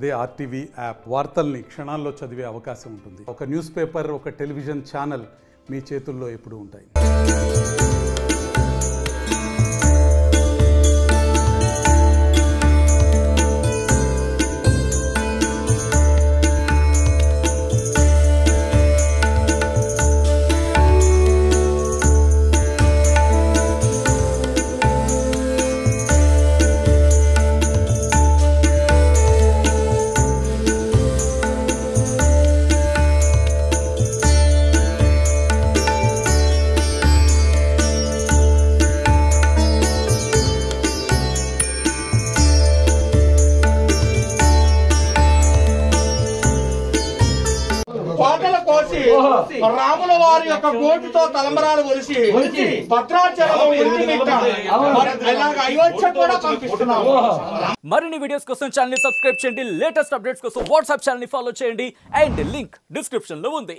అదే RTV app వార్తల్ని క్షణాల్లో చదివే అవకాశం ఉంటుంది. ఒక న్యూస్ పేపర్, ఒక టెలివిజన్ ఛానల్ మీ చేతుల్లో ఎప్పుడూ ఉంటాయి. కోటల కోసి రాముల వారి యొక్క గోటుతో తలంబరాలు ఒలిసి భద్రాచలం అయోధ్య కూడా పంపిస్తున్నాము. మరిన్ని వీడియోస్ కోసం ఛానల్ ని సబ్స్క్రైబ్ చేయండి. లేటెస్ట్ అప్డేట్స్ కోసం వాట్సాప్ ఛానల్ ని ఫాలో చేయండి. అండ్ లింక్ డిస్క్రిప్షన్ లో ఉంది.